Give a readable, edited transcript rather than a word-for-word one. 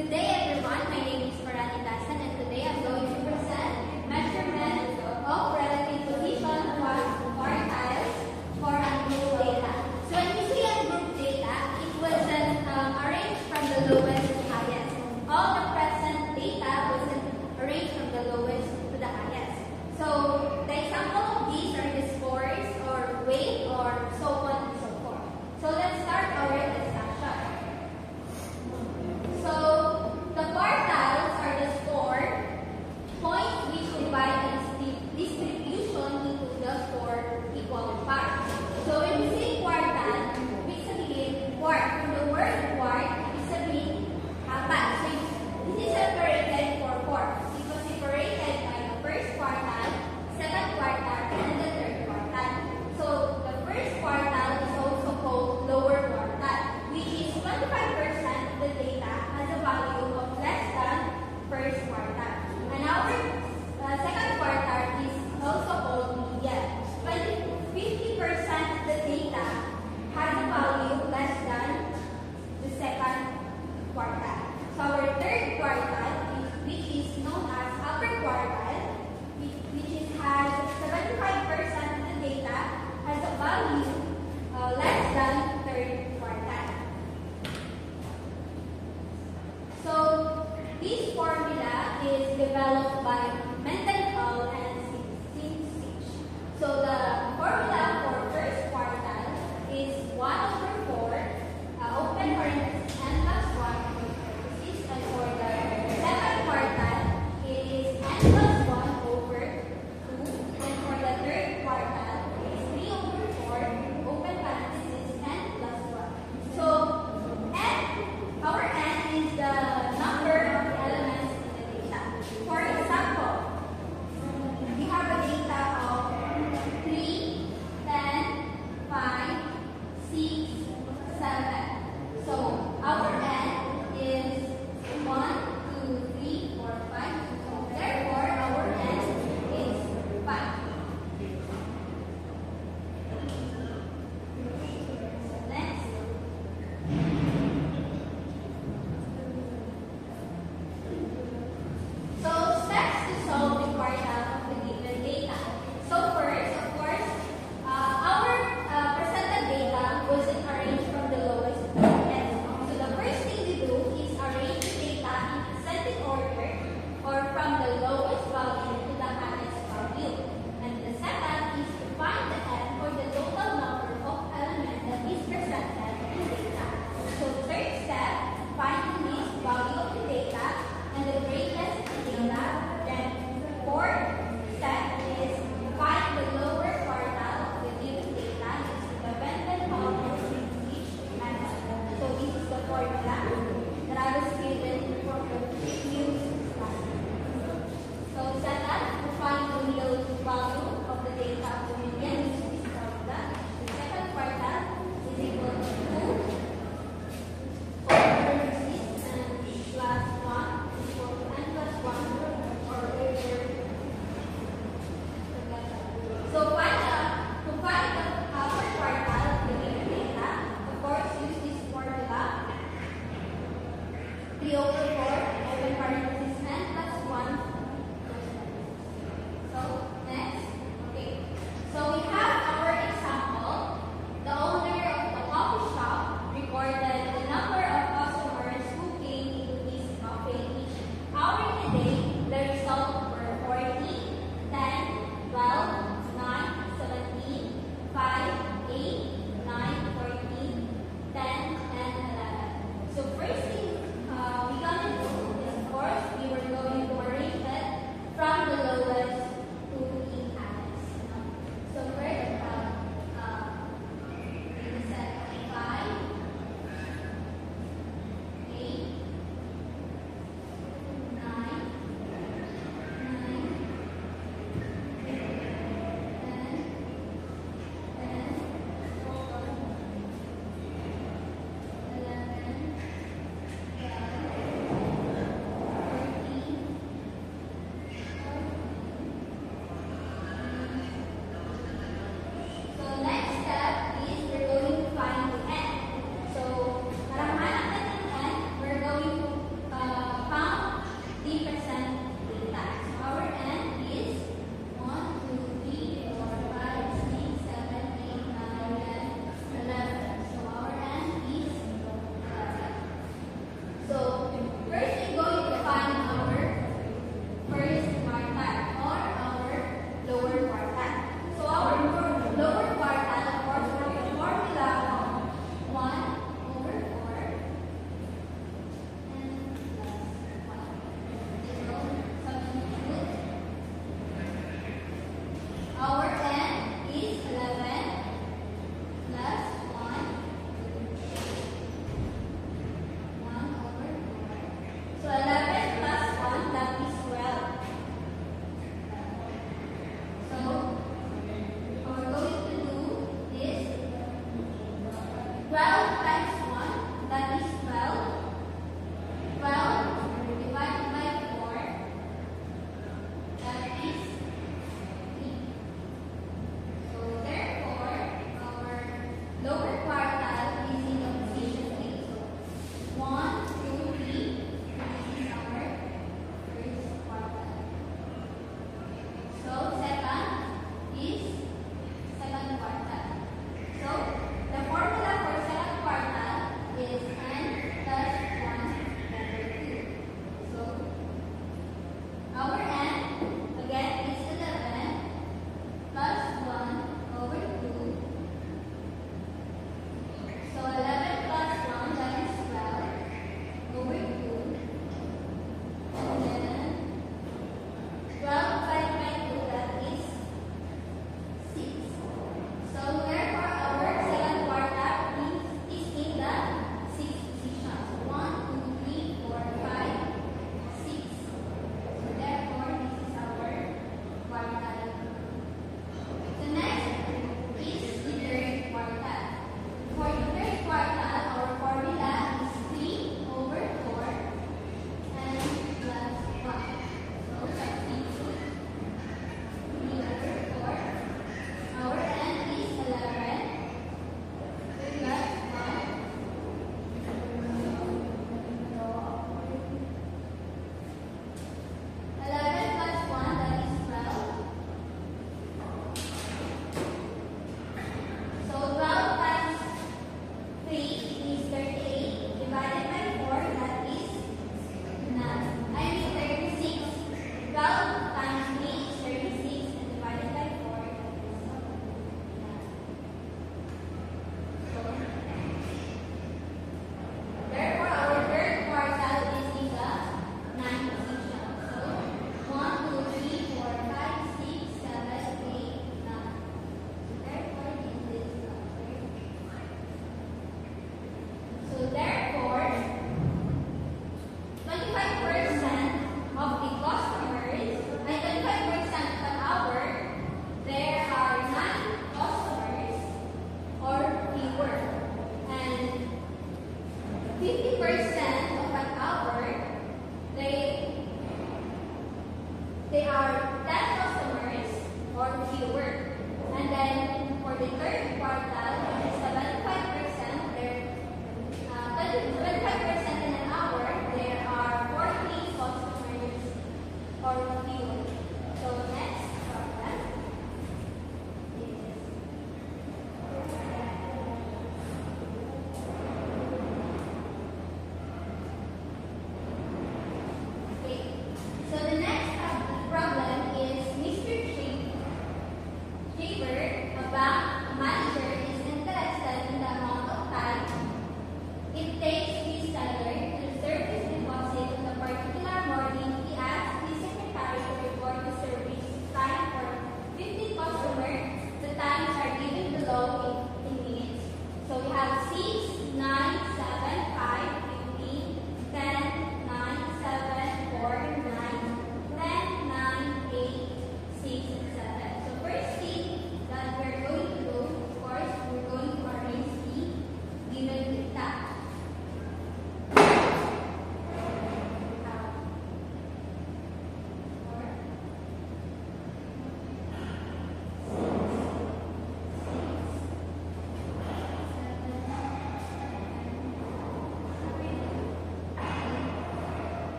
Good day everyone, my name is Parani Dasan and today I'm going to present measurement of relative position quartiles for ungroup data. So when you see ungroup data, it wasn't arranged from the lowest to the highest. All the present data wasn't arranged from the lowest to the highest. So the example of these are the scores or weight or so on and so forth. So let's start our discussion. So the quartiles are the score points which divide the distribution into the four equal parts. So when we say quartile, ibig sabihin quart. From the word quart, ibig sabihin apat. So this is separated for four. It was separated by the first quartile, second quartile, and the third quartile. So the first quartile is also called lower quartile, which is 25% of the data has a value of less than first quartile. And our second quartile is also called median. 50% of the data has a value less than the second quartile. So our third quartile, which is known as upper quartile, which has 75% of the data has a value less than third quartile. So this formula is developed by Mendenhall and Simcich. So the formula for first quartile is 1/4 open parenthesis n plus 1 parenthesis, and for the second quartile it is n plus 1 over 2, and for the third quartile it is 3/4 open parenthesis n plus 1. So our n is the number of the elements in the data. For example, we have a data of 3, 10, 5, 6, 7. So our n is 1, 2, 3, 4, 5. So therefore, our n is 5. Next. So steps to solve the quartile of the given data. So first, of course, our presented data wasn't arranged from the lowest to the highest. So the first thing we do is arrange the data in ascending order or from the lowest value to the highest value. And the second is to find the n or the total number of elements that is presented in data. So third step, finding this value of the data and the greatest data. Then fourth step is find the lower quartile of the given data using the Mendenhall and Simcich method. So this is the formula that I was given from the previous class. So set up to find the real value of the data of the median using this formula. The second quartile is equal to 2 over 6 and plus 1 equal to n plus 1 or over. So to find the upper quartile of the given data, of course use this formula 3/4